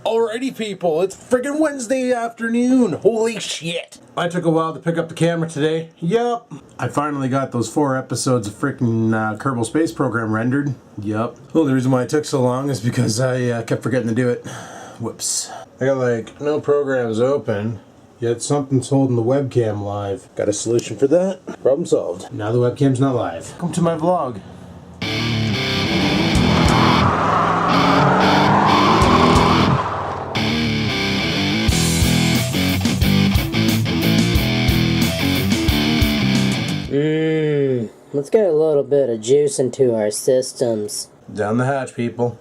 Alrighty people, it's friggin' Wednesday afternoon. Holy shit. I took a while to pick up the camera today. Yup. I finally got those 4 episodes of frickin' Kerbal Space Program rendered. Yup. Well, the reason why it took so long is because I kept forgetting to do it. Whoops. I got like no programs open, yet something's holding the webcam live. Got a solution for that. Problem solved. Now the webcam's not live. Welcome to my vlog. Let's get a little bit of juice into our systems. Down the hatch, people.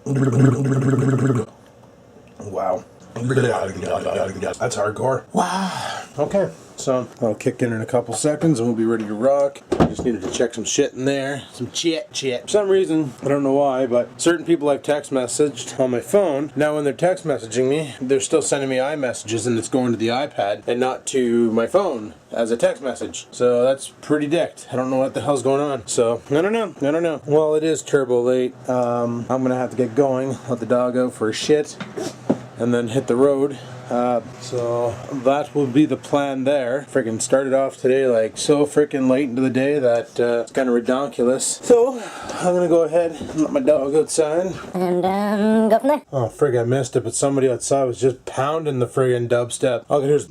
Wow. That's hardcore. Wow. Okay, so I'll kick in a couple seconds and we'll be ready to rock. Just needed to check some shit in there. Some shit. For some reason, I don't know why, but certain people I've text messaged on my phone, now when they're text messaging me, they're still sending me iMessages and it's going to the iPad and not to my phone as a text message. So that's pretty dicked. I don't know what the hell's going on. So, I don't know. Well, it is turbo late. I'm gonna have to get going, let the dog out for a shit, and then hit the road. So that will be the plan there. Freaking started off today like so freaking late into the day that it's kind of redonkulous. So I'm gonna go ahead and let my dog outside. And go from there. Oh frig, I missed it, but somebody outside was just pounding the friggin' dubstep. All I could hear is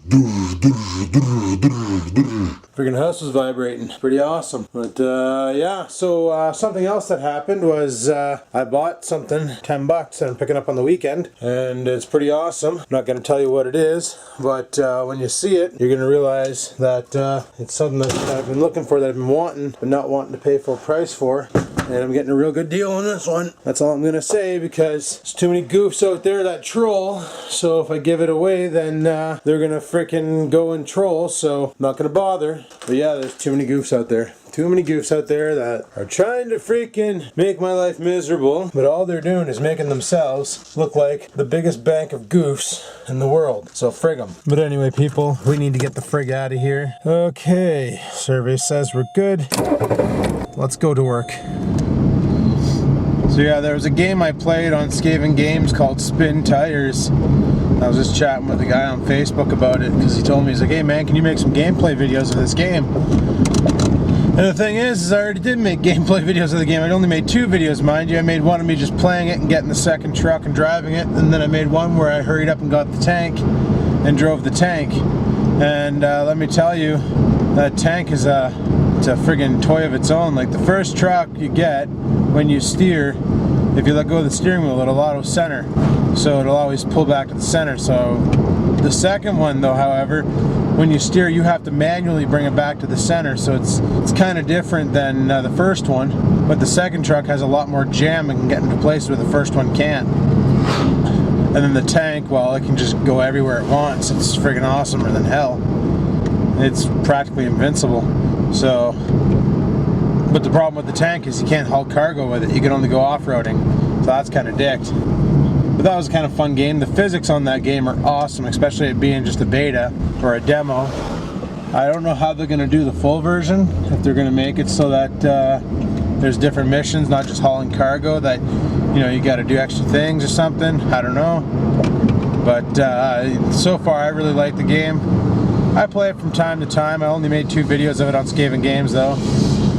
friggin' house was vibrating. Pretty awesome. But yeah, so something else that happened was I bought something, $10 that I'm picking up on the weekend, and it's pretty awesome. I'm not gonna tell you what it is, but when you see it, you're gonna realize that it's something that I've been looking for, that I've been wanting, but not wanting to pay full price for. And I'm getting a real good deal on this one. That's all I'm gonna say, because there's too many goofs out there that troll. So if I give it away, then they're gonna frickin' go and troll. So I'm not gonna bother. But yeah, there's too many goofs out there. Too many goofs out there that are trying to freaking make my life miserable, but all they're doing is making themselves look like the biggest bank of goofs in the world. So frig them. But anyway, people, we need to get the frig out of here. Okay, survey says we're good. Let's go to work. So yeah, there was a game I played on Skaven Games called Spin Tires. I was just chatting with a guy on Facebook about it because he told me, he's like, hey man, can you make some gameplay videos of this game? And the thing is I already did make gameplay videos of the game. I only made 2 videos, mind you. I made one of me just playing it and getting the second truck and driving it, and then I made one where I hurried up and got the tank and drove the tank. And let me tell you, that tank is it's a friggin' toy of its own. Like the first truck you get, when you steer, if you let go of the steering wheel, it'll auto center. So it'll always pull back to the center. So the second one though, however, when you steer, you have to manually bring it back to the center. So it's kind of different than the first one. But the second truck has a lot more jam and can get into place where the first one can't. And then the tank, well, it can just go everywhere it wants. It's friggin' awesomer than hell. It's practically invincible. So, but the problem with the tank is you can't haul cargo with it. You can only go off-roading. So that's kind of dicked. But that was a kind of fun game. The physics on that game are awesome, especially it being just a beta or a demo. I don't know how they're going to do the full version, if they're going to make it so that there's different missions, not just hauling cargo, that you got to do extra things or something. I don't know. But so far I really like the game. I play it from time to time. I only made 2 videos of it on Skaven Games though,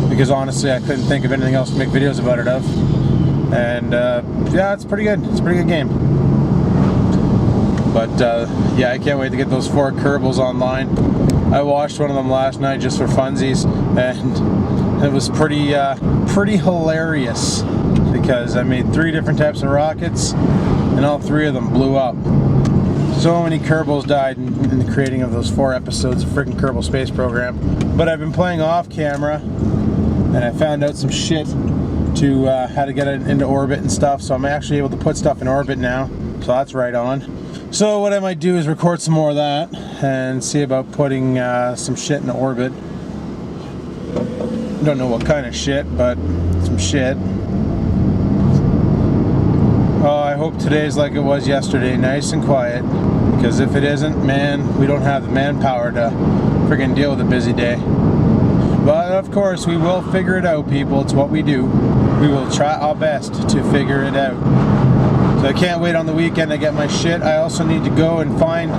because honestly I couldn't think of anything else to make videos about it of. And yeah, it's pretty good. It's a pretty good game. But yeah, I can't wait to get those 4 Kerbals online. I watched one of them last night just for funsies, and it was pretty hilarious, because I made 3 different types of rockets and all 3 of them blew up. So many Kerbals died in the creating of those 4 episodes of freaking Kerbal Space Program. But I've been playing off camera, and I found out some shit to how to get it into orbit and stuff, so I'm actually able to put stuff in orbit now, so that's right on. So what I might do is record some more of that and see about putting some shit in orbit. Don't know what kind of shit, but some shit. Oh, I hope today's like it was yesterday, nice and quiet, because if it isn't, man, we don't have the manpower to friggin' deal with a busy day. But of course, we will figure it out, people. It's what we do. We will try our best to figure it out. So I can't wait on the weekend to get my shit. I also need to go and find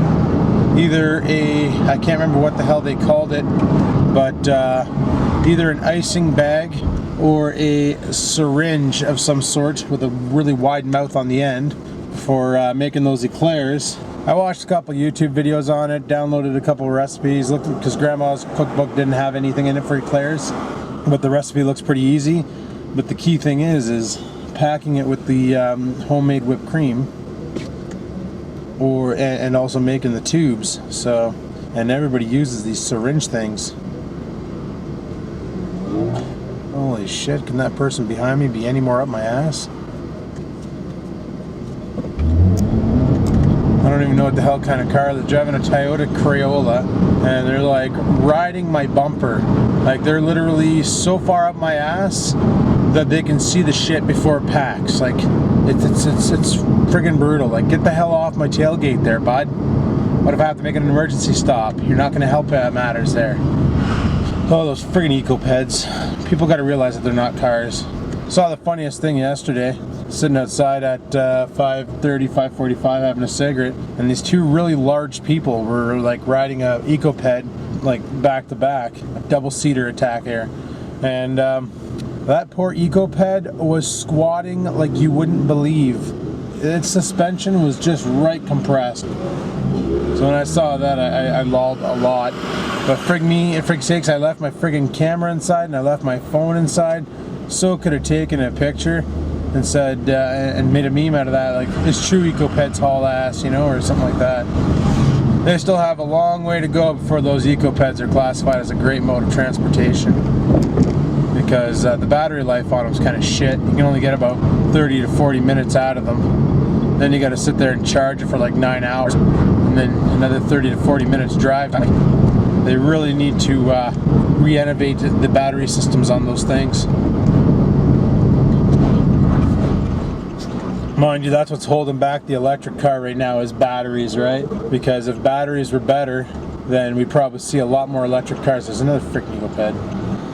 either I can't remember what the hell they called it, but either an icing bag or a syringe of some sort with a really wide mouth on the end for making those eclairs. I watched a couple YouTube videos on it, downloaded a couple recipes, looked because Grandma's cookbook didn't have anything in it for eclairs, but the recipe looks pretty easy. But the key thing is packing it with the homemade whipped cream, and also making the tubes. So, and everybody uses these syringe things. Holy shit, can that person behind me be any more up my ass? I don't even know what the hell kind of car. They're driving a Toyota Corolla and they're like riding my bumper. Like they're literally so far up my ass that they can see the shit before it packs. Like it's friggin' brutal. Like get the hell off my tailgate there, bud. What if I have to make an emergency stop? You're not gonna help matters there. Oh, those friggin' eco-peds. People gotta realize that they're not cars. Saw the funniest thing yesterday. Sitting outside at 5:30, 5:45 having a cigarette, and these two really large people were like riding a eco-ped like back to back, a double-seater attack here. And that poor eco-ped was squatting like you wouldn't believe. Its suspension was just right compressed. So when I saw that, I lolled a lot. But frig me, and frig sakes, I left my friggin' camera inside and I left my phone inside. So could have taken a picture and said, and made a meme out of that, like, this true eco-peds haul ass, you know, or something like that. They still have a long way to go before those eco-peds are classified as a great mode of transportation. Because the battery life on them is kind of shit. You can only get about 30 to 40 minutes out of them. Then you got to sit there and charge it for like 9 hours. And then another 30 to 40 minutes drive. They really need to re-innovate the battery systems on those things. Mind you, that's what's holding back the electric car right now is batteries, right? Because if batteries were better, then we'd probably see a lot more electric cars. There's another freaking eco-ped.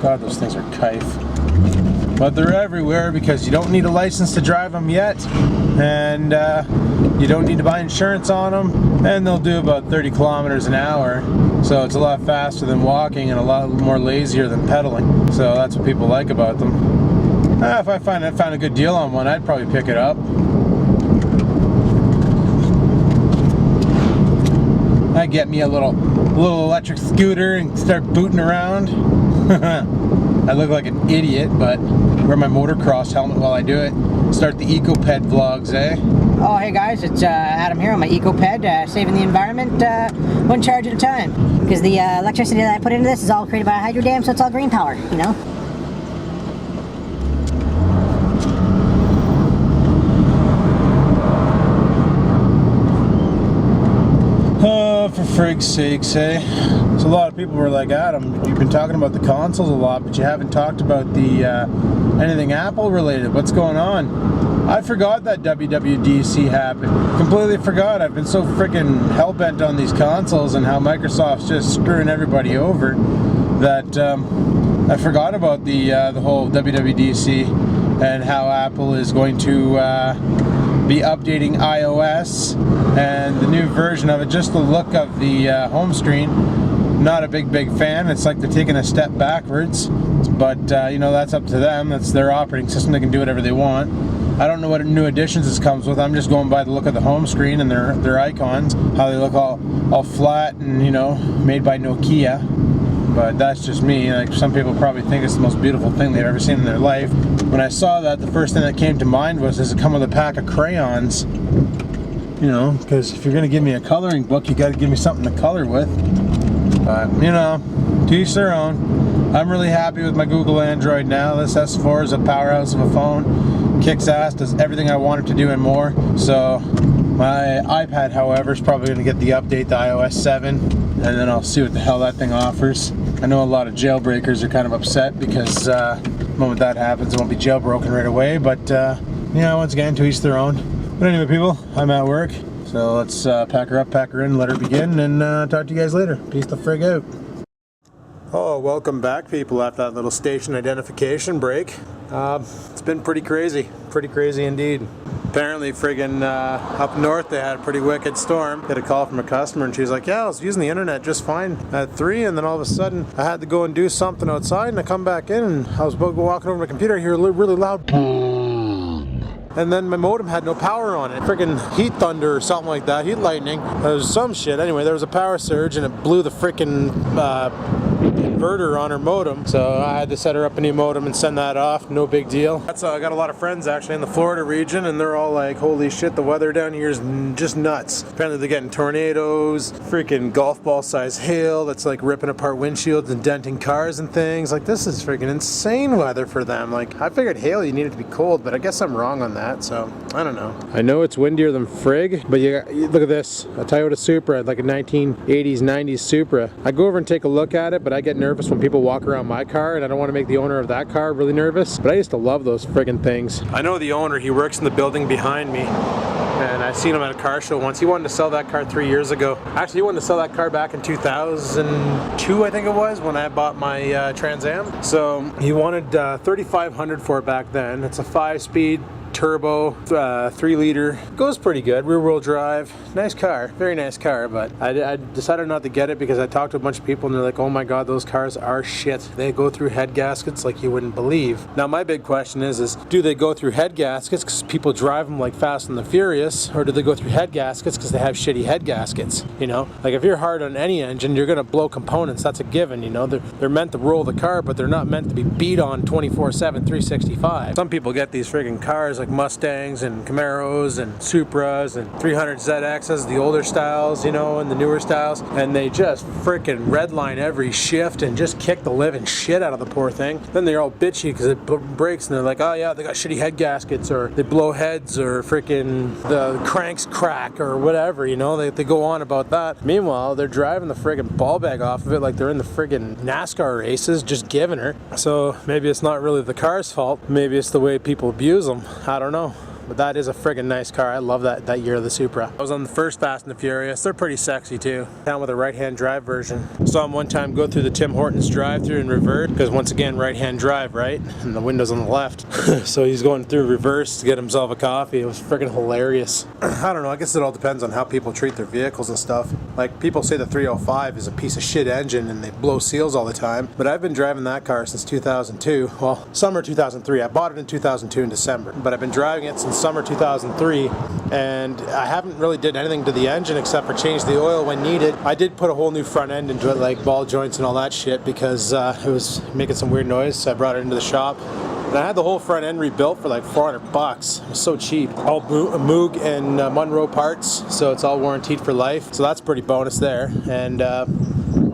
God, those things are kife. But they're everywhere because you don't need a license to drive them yet, and you don't need to buy insurance on them, and they'll do about 30 kilometers an hour. So it's a lot faster than walking and a lot more lazier than pedaling. So that's what people like about them. If I found a good deal on one, I'd probably pick it up. I'd get me a little electric scooter and start booting around. I look like an idiot, but wear my motocross helmet while I do it. Start the eco-ped vlogs, eh? Oh, hey guys, it's Adam here on my eco-ped, saving the environment one charge at a time. Because the electricity that I put into this is all created by a hydro dam, so it's all green power, you know? For frig's sakes, eh? So a lot of people were like, Adam, you've been talking about the consoles a lot, but you haven't talked about the anything Apple related. What's going on? I forgot that WWDC happened. Completely forgot. I've been so freaking hell-bent on these consoles and how Microsoft's just screwing everybody over that I forgot about the whole WWDC and how Apple is going to be updating iOS and the new version of it. Just the look of the home screen, not a big fan. It's like they're taking a step backwards, but you know, that's up to them. That's their operating system. They can do whatever they want. I don't know what new additions this comes with. I'm just going by the look of the home screen and their icons, how they look all flat and, you know, made by Nokia. But that's just me. Like, some people probably think it's the most beautiful thing they've ever seen in their life. When I saw that, the first thing that came to mind was, does it come with a pack of crayons? You know, because if you're going to give me a coloring book, you got to give me something to color with. But, you know, to each their own. I'm really happy with my Google Android now. This S4 is a powerhouse of a phone. Kicks ass, does everything I want it to do and more. So, my iPad, however, is probably going to get the update to iOS 7. And then I'll see what the hell that thing offers. I know a lot of jailbreakers are kind of upset because the moment that happens, it won't be jailbroken right away. But, you know, once again, to each their own. But anyway, people, I'm at work. So let's pack her up, pack her in, let her begin, and talk to you guys later. Peace the frig out. Oh, welcome back, people, after that little station identification break. It's been pretty crazy indeed. Apparently friggin' up north they had a pretty wicked storm. Get a call from a customer and she's like, yeah, I was using the internet just fine at 3, and then all of a sudden I had to go and do something outside, and I come back in and I was walking over my computer, I hear a really loud and then my modem had no power on it. Freaking heat thunder or something like that, heat lightning. There was some shit. Anyway, there was a power surge and it blew the freaking inverter on her modem. So I had to set her up a new modem and send that off. No big deal. I got a lot of friends actually in the Florida region, and they're all like, holy shit, the weather down here is just nuts. Apparently they're getting tornadoes, freaking golf ball size hail that's like ripping apart windshields and denting cars and things. Like, this is freaking insane weather for them. Like, I figured hail you needed to be cold, but I guess I'm wrong on that. So I don't know. I know it's windier than Frig, but you look at this, a Toyota Supra, like a 1980s 90s Supra. I go over and take a look at it, but I get nervous when people walk around my car, and I don't want to make the owner of that car really nervous, but I used to love those friggin' things. I know the owner, he works in the building behind me, and I've seen him at a car show once. He wanted to sell that car 3 years ago. Actually, he wanted to sell that car back in 2002, I think it was, when I bought my Trans Am. So he wanted $3,500 for it back then. It's a 5-speed turbo, 3-liter. Goes pretty good, rear wheel drive. Nice car, very nice car, but I decided not to get it because I talked to a bunch of people and they're like, oh my god, those cars are shit. They go through head gaskets like you wouldn't believe. Now my big question is do they go through head gaskets because people drive them like Fast and the Furious, or do they go through head gaskets because they have shitty head gaskets? You know, like if you're hard on any engine, you're gonna blow components. That's a given, you know. They're meant to roll the car, but they're not meant to be beat on 24/7, 365. Some people get these friggin' cars like Mustangs and Camaros and Supras and 300ZXs, the older styles, you know, and the newer styles, and they just freaking redline every shift and just kick the living shit out of the poor thing. Then they're all bitchy because it breaks and they're like, oh yeah, they got shitty head gaskets, or they blow heads, or freaking the cranks crack, or whatever, you know. They go on about that. Meanwhile, they're driving the friggin' ball bag off of it like they're in the friggin' NASCAR races, just giving her. So maybe it's not really the car's fault. Maybe it's the way people abuse them. I don't know. But that is a friggin' nice car. I love that year of the Supra. I was on the first Fast and the Furious. They're pretty sexy too. Down with a right-hand drive version. Saw him one time go through the Tim Hortons drive-through in reverse, because once again, right-hand drive, right? And the window's on the left. So he's going through reverse to get himself a coffee. It was friggin' hilarious. I don't know, I guess it all depends on how people treat their vehicles and stuff. Like, people say the 305 is a piece of shit engine and they blow seals all the time, but I've been driving that car since 2002. Well, summer 2003. I bought it in 2002 in December, but I've been driving it since summer 2003, and I haven't really did anything to the engine except for change the oil when needed. I did put a whole new front end into it, like ball joints and all that shit, because it was making some weird noise, so I brought it into the shop. And I had the whole front end rebuilt for like $400. It was so cheap. All Moog and Monroe parts, so it's all warranted for life. So that's pretty bonus there. And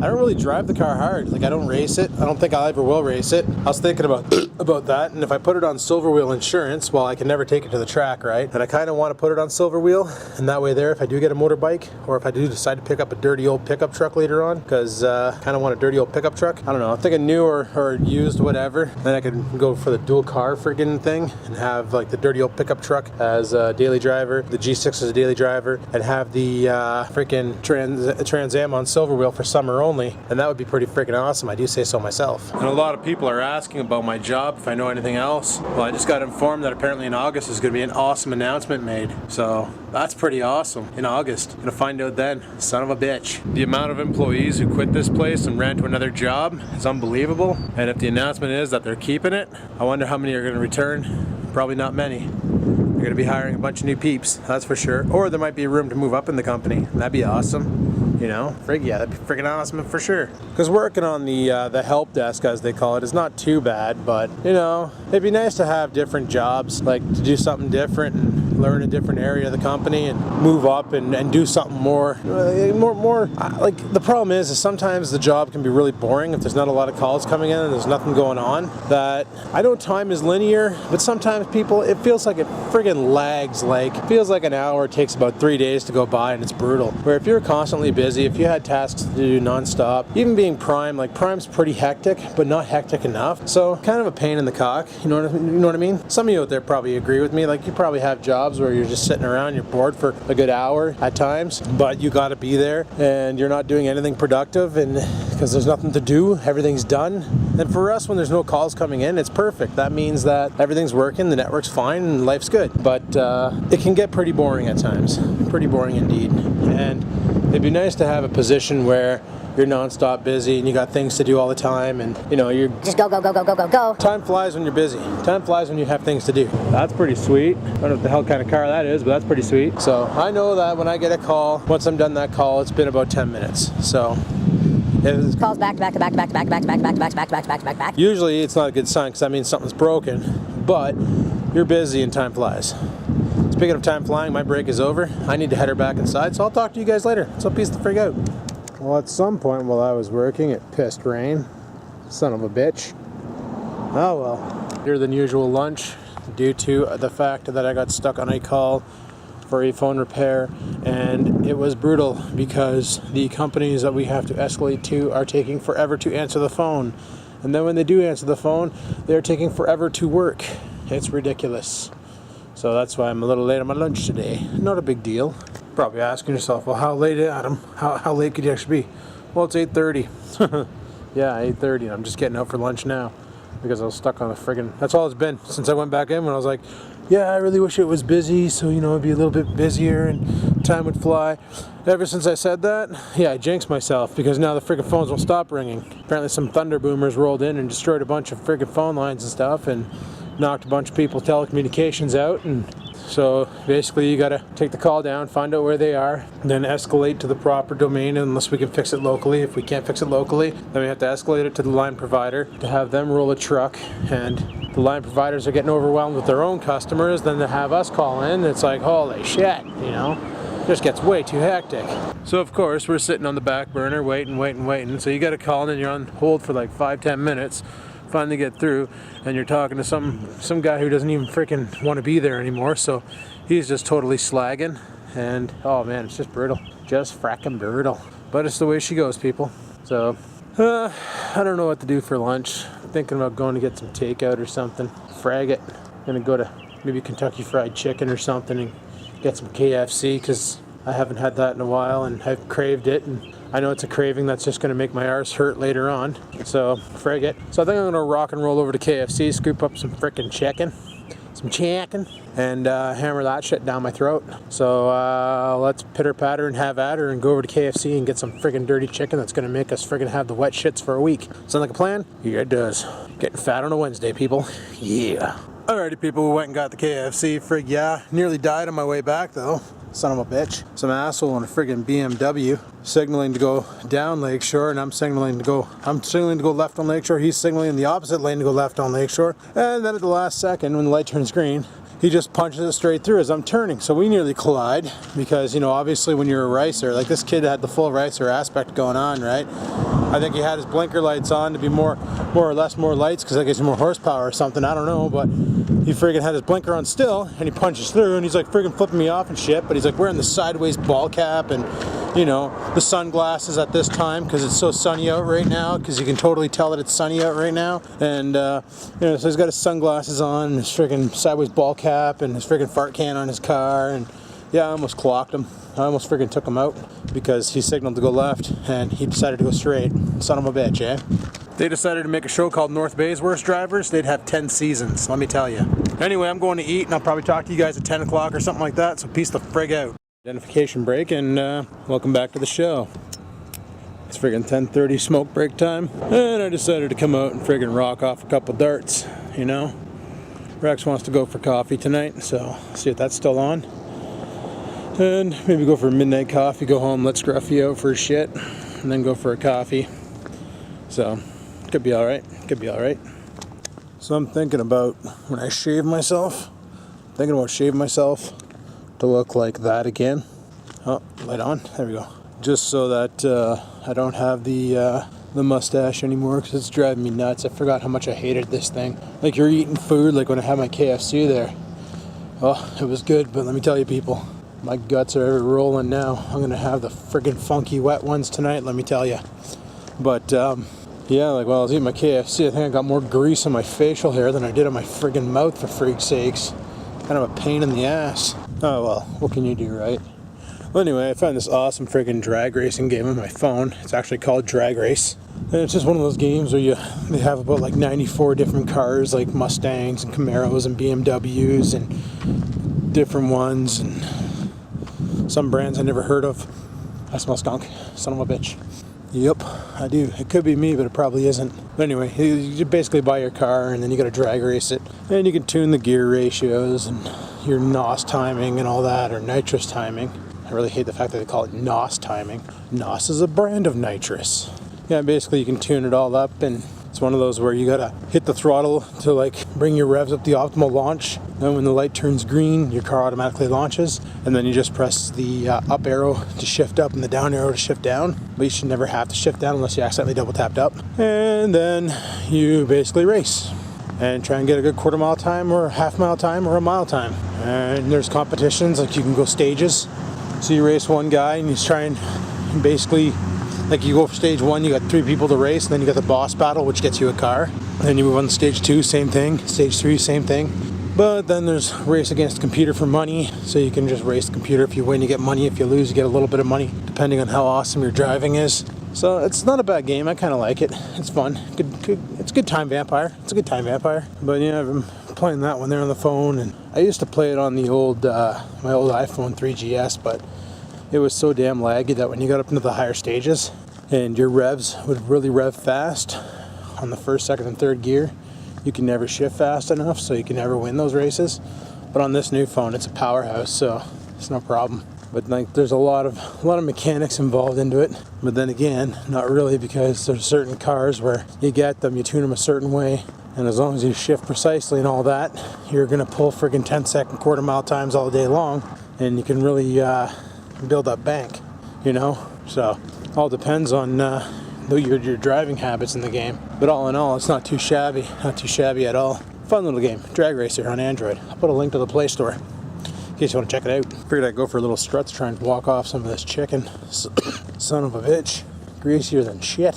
I don't really drive the car hard. Like, I don't race it. I don't think I ever will race it. I was thinking about that, and if I put it on Silver Wheel Insurance, well, I can never take it to the track, right? And I kind of want to put it on Silver Wheel, and that way there, if I do get a motorbike, or if I do decide to pick up a dirty old pickup truck later on, because I kind of want a dirty old pickup truck. I don't know, I'm thinking new or used, whatever. Then I could go for the dual car friggin' thing, and have like the dirty old pickup truck as a daily driver, the G6 as a daily driver, and have the freaking Trans Am on Silver Wheel for summer only, and that would be pretty freaking awesome. I do say so myself. And a lot of people are asking about my job, if I know anything else. Well, I just got informed that apparently in August is going to be an awesome announcement made. So that's pretty awesome. In August, gonna find out then. Son of a bitch. The amount of employees who quit this place and ran to another job is unbelievable. And if the announcement is that they're keeping it, I wonder how many are going to return. Probably not many. They're going to be hiring a bunch of new peeps, that's for sure. Or there might be room to move up in the company. That'd be awesome. You know, frig, yeah, that'd be freaking awesome for sure. Because working on the help desk, as they call it, is not too bad, but you know, it'd be nice to have different jobs, like to do something different and learn a different area of the company and move up and do something more. Like, the problem is sometimes the job can be really boring if there's not a lot of calls coming in and there's nothing going on. That I know time is linear, but sometimes people, it feels like it friggin' lags. Like, it feels like an hour takes about 3 days to go by, and it's brutal. Where if you're constantly busy, if you had tasks to do non-stop, even being Prime, like Prime's pretty hectic, but not hectic enough. So kind of a pain in the cock, you know what I mean? Some of you out there probably agree with me. Like, you probably have jobs jobs where you're just sitting around, you're bored for a good hour at times, but you got to be there and you're not doing anything productive, and because there's nothing to do, everything's done. And for us, when there's no calls coming in, it's perfect. That means that everything's working, the network's fine, and life's good. But it can get pretty boring at times, pretty boring indeed. And it'd be nice to have a position where you're non-stop busy and you got things to do all the time, and you know, you're just go, go, go, go, go, go, go. Time flies when you're busy. Time flies when you have things to do. That's pretty sweet. I don't know what the hell kind of car that is, but that's pretty sweet. So I know that when I get a call, once I'm done that call, it's been about 10 minutes. So calls back to back to back to back to back to back to back to back to back to back to back to back to back to back. Usually it's not a good sign because that means something's broken, but you're busy and time flies. Speaking of time flying, my break is over. I need to head her back inside, so I'll talk to you guys later. So peace the frig out. Well, at some point while I was working, it pissed rain. Son of a bitch. Oh well. Later than usual lunch, due to the fact that I got stuck on a call for a phone repair, and it was brutal because the companies that we have to escalate to are taking forever to answer the phone. And then when they do answer the phone, they're taking forever to work. It's ridiculous. So that's why I'm a little late on my lunch today. Not a big deal. Probably asking yourself, well, how late, Adam? How late could you actually be? Well, it's 8:30. Yeah, 8:30, and I'm just getting out for lunch now because I was stuck on a friggin'... That's all it's been since I went back in when I was like, yeah, I really wish it was busy, so, you know, it'd be a little bit busier and time would fly. Ever since I said that, yeah, I jinxed myself because now the friggin' phones won't stop ringing. Apparently some thunder boomers rolled in and destroyed a bunch of friggin' phone lines and stuff and knocked a bunch of people's telecommunications out, and so basically you gotta take the call down, find out where they are, then escalate to the proper domain unless we can fix it locally. If we can't fix it locally, then we have to escalate it to the line provider to have them roll a truck, and the line providers are getting overwhelmed with their own customers, then they have us call in. It's like, holy shit, you know, it just gets way too hectic. So of course we're sitting on the back burner waiting, so you gotta call in and you're on hold for like 5-10 minutes, finally get through, and you're talking to some guy who doesn't even freaking want to be there anymore, so he's just totally slagging, and oh man, it's just brutal, just fracking brutal. But it's the way she goes, people. So I don't know what to do for lunch. I'm thinking about going to get some takeout or something. Frag it. Gonna go to maybe Kentucky Fried Chicken or something and get some KFC because I haven't had that in a while and I've craved it, and I know it's a craving that's just going to make my arse hurt later on, so frig it. So I think I'm going to rock and roll over to KFC, scoop up some frickin' chicken, and hammer that shit down my throat. So let's pitter patter and have at her and go over to KFC and get some friggin' dirty chicken that's going to make us friggin' have the wet shits for a week. Sound like a plan? Yeah, it does. Getting fat on a Wednesday, people. Yeah. Alrighty, people, we went and got the KFC. Frig, yeah. Nearly died on my way back, though. Son of a bitch. Some asshole in a friggin' BMW signaling to go down Lakeshore, and I'm signaling to go left on Lakeshore. He's signaling in the opposite lane to go left on Lakeshore. And then at the last second, when the light turns green, he just punches it straight through as I'm turning. So we nearly collide because, you know, obviously when you're a racer, like this kid had the full racer aspect going on, right? I think he had his blinker lights on to be more or less more lights because that gives you more horsepower or something, I don't know, but he friggin' had his blinker on still and he punches through and he's like friggin' flipping me off and shit, but he's like wearing the sideways ball cap and, you know, the sunglasses at this time because it's so sunny out right now, because you can totally tell that it's sunny out right now, and you know, so he's got his sunglasses on and his friggin' sideways ball cap and his friggin' fart can on his car, and yeah, I almost clocked him. I almost friggin' took him out because he signaled to go left and he decided to go straight. Son of a bitch, eh? They decided to make a show called North Bay's Worst Drivers. They'd have 10 seasons, let me tell you. Anyway, I'm going to eat and I'll probably talk to you guys at 10 o'clock or something like that, so peace the frig out. Identification break, and welcome back to the show. It's friggin' 10:30 smoke break time, and I decided to come out and friggin' rock off a couple darts, you know. Rex wants to go for coffee tonight, so see if that's still on. And maybe go for a midnight coffee, go home, let Scruffy out for his shit, and then go for a coffee. So, could be alright, could be alright. So I'm thinking about when I shave myself, shaving myself to look like that again. Oh, light on, there we go. Just so that I don't have the mustache anymore, because it's driving me nuts. I forgot how much I hated this thing. Like you're eating food, like when I had my KFC there. Oh, it was good, but let me tell you people, my guts are rolling now. I'm gonna have the friggin' funky wet ones tonight, let me tell you. But yeah, like while I was eating my KFC, I think I got more grease on my facial hair than I did on my friggin' mouth, for freak's sakes. Kind of a pain in the ass. Oh well, what can you do, right? Well, anyway, I found this awesome friggin' drag racing game on my phone. It's actually called Drag Race. And it's just one of those games where they have about like 94 different cars, like Mustangs and Camaros and BMWs and different ones and some brands I never heard of. I smell skunk, son of a bitch. Yep, I do. It could be me, but it probably isn't. But anyway, you basically buy your car and then you gotta drag race it. And you can tune the gear ratios and your NOS timing and all that, or nitrous timing. I really hate the fact that they call it NOS timing. NOS is a brand of nitrous. Yeah, basically you can tune it all up, and it's one of those where you gotta hit the throttle to like bring your revs up the optimal launch. Then when the light turns green, your car automatically launches, and then you just press the up arrow to shift up and the down arrow to shift down. But you should never have to shift down unless you accidentally double tapped up. And then you basically race and try and get a good quarter mile time or a half mile time or a mile time. And there's competitions, like you can go stages. So you race one guy and you try and basically, like you go for stage 1, you got 3 people to race, and then you got the boss battle, which gets you a car. And then you move on to stage 2, same thing. Stage 3, same thing. But then there's race against the computer for money. So you can just race the computer. If you win, you get money. If you lose, you get a little bit of money, depending on how awesome your driving is. So it's not a bad game. I kind of like it. It's fun. It's a good time vampire. It's a good time vampire. But yeah, I've been playing that one there on the phone, and I used to play it on the old my old iPhone 3GS, but it was so damn laggy that when you got up into the higher stages and your revs would really rev fast on the first, second, and third gear, you can never shift fast enough, so you can never win those races. But on this new phone, it's a powerhouse, so it's no problem. But like, there's a lot of mechanics involved into it. But then again, not really, because there's certain cars where you get them, you tune them a certain way, and as long as you shift precisely and all that, you're gonna pull friggin' 10-second quarter mile times all day long, and you can really build up bank, you know. So all depends on your driving habits in the game. But all in all, it's not too shabby at all. Fun little game, Drag Racer on Android. I'll put a link to the Play Store in case you want to check it out. Figured I'd go for a little strut to try and walk off some of this chicken. Son of a bitch, greasier than shit.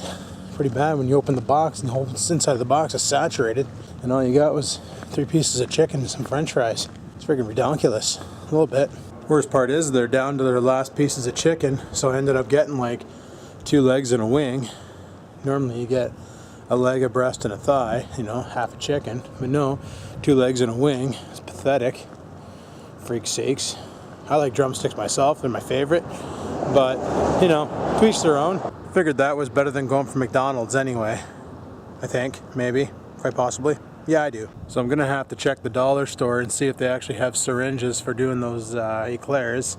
Pretty bad when you open the box and the whole inside of the box is saturated, and all you got was 3 pieces of chicken and some French fries. It's freaking ridiculous, a little bit. Worst part is they're down to their last pieces of chicken, so I ended up getting like 2 legs and a wing. Normally you get a leg, a breast, and a thigh, you know, half a chicken. But no, 2 legs and a wing. It's pathetic. Freak sakes. I like drumsticks myself, they're my favorite. But, you know, to each their own. Figured that was better than going for McDonald's anyway. I think, maybe, quite possibly. Yeah, I do. So I'm gonna have to check the dollar store and see if they actually have syringes for doing those eclairs.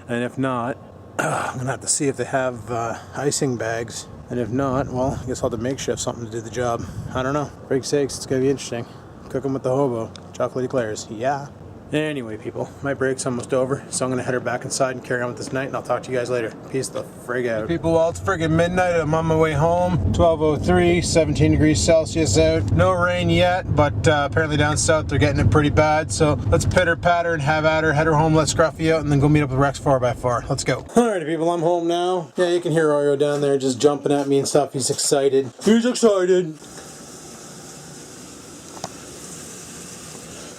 And if not, I'm gonna have to see if they have icing bags. And if not, well, I guess I'll have to makeshift something to do the job. I don't know. For sakes, it's gonna be interesting. Cook them with the hobo. Chocolate eclairs. Yeah. Anyway, people, my break's almost over, so I'm gonna head her back inside and carry on with this night, and I'll talk to you guys later. Peace the frig out. People, well, it's friggin' midnight. I'm on my way home. 12:03, 17 degrees Celsius out. No rain yet, but apparently down south they're getting it pretty bad. So let's pitter patter and have at her, head her home, let Scruffy out, and then go meet up with Rex 4x4. Let's go. Alrighty, people, I'm home now. Yeah, you can hear Oreo down there just jumping at me and stuff. He's excited. He's excited.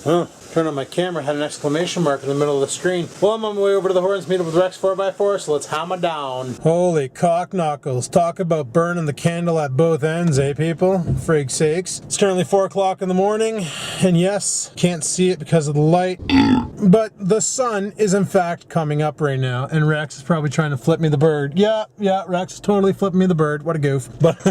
Huh. Turn on my camera, had an exclamation mark in the middle of the screen. Well, I'm on my way over to the Horns, meet up with Rex 4x4, so let's hammer down. Holy cock knuckles. Talk about burning the candle at both ends, eh, people? Frig sakes. It's currently 4 o'clock in the morning, and yes, can't see it because of the light, but the sun is in fact coming up right now, and Rex is probably trying to flip me the bird. Yeah, Rex is totally flipping me the bird. What a goof. But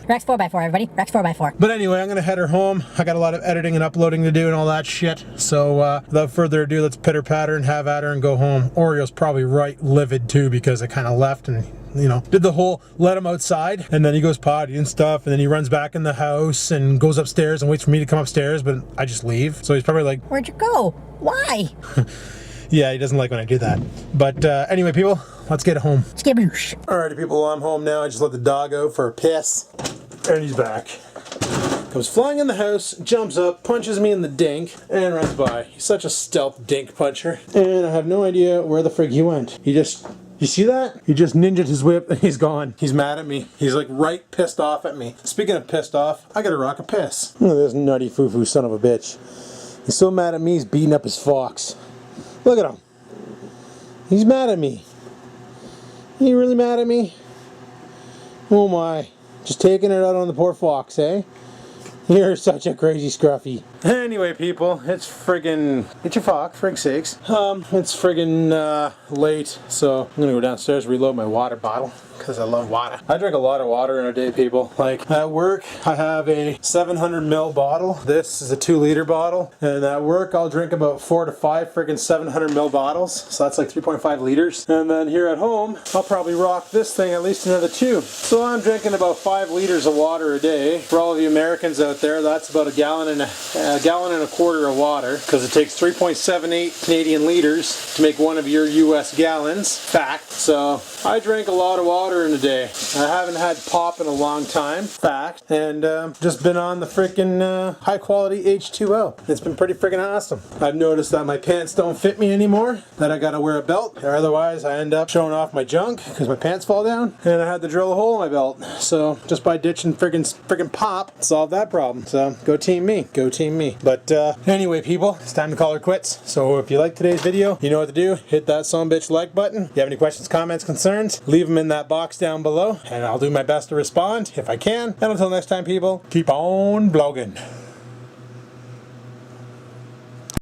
Rex 4x4, everybody. Rex 4x4. But anyway, I'm gonna head her home. I got a lot of editing and uploading to do and all that shit. So without further ado, let's pitter patter and have at her and go home. Oreo's probably right livid too, because I kind of left and, you know, did the whole let him outside, and then he goes potty and stuff, and then he runs back in the house and goes upstairs and waits for me to come upstairs, but I just leave. So he's probably like, where'd you go? Why? Yeah, he doesn't like when I do that. But anyway, people, let's get home. Skiboosh. Alrighty, people, I'm home now. I just let the dog out for a piss, and he's back. Comes flying in the house, jumps up, punches me in the dink, and runs by. He's such a stealth dink puncher. And I have no idea where the frig he went. He just, you see that? He just ninja'd his whip and he's gone. He's mad at me. He's like right pissed off at me. Speaking of pissed off, I gotta rock a piss. Look at this nutty foo-foo son of a bitch. He's so mad at me, he's beating up his fox. Look at him. He's mad at me. You really mad at me? Oh my. Just taking it out on the poor fox, eh? You're such a crazy scruffy. Anyway, people, it's friggin'... Get your fox, frig's sakes. It's friggin' late, so I'm gonna go downstairs, reload my water bottle, because I love water. I drink a lot of water in a day, people. Like, at work, I have a 700 ml bottle. This is a 2-liter bottle. And at work, I'll drink about 4 to 5 friggin' 700 ml bottles. So that's like 3.5 liters. And then here at home, I'll probably rock this thing at least another 2. So I'm drinking about 5 liters of water a day. For all of you Americans out there, that's about a gallon and a quarter of water, because it takes 3.78 Canadian liters to make one of your US gallons. Fact. So I drink a lot of water in a day. I haven't had pop in a long time. Fact. And just been on the freaking high quality H2O. It's been pretty freaking awesome. I've noticed that my pants don't fit me anymore, that I gotta wear a belt, or otherwise I end up showing off my junk because my pants fall down, and I had to drill a hole in my belt. So just by ditching freaking pop, solved that problem. So go team me. Go team me. But anyway, people, it's time to call her quits. So if you like today's video, you know what to do. Hit that sumbitch like button. If you have any questions, comments, concerns, leave them in that box down below, and I'll do my best to respond if I can. And until next time, people, keep on vlogging.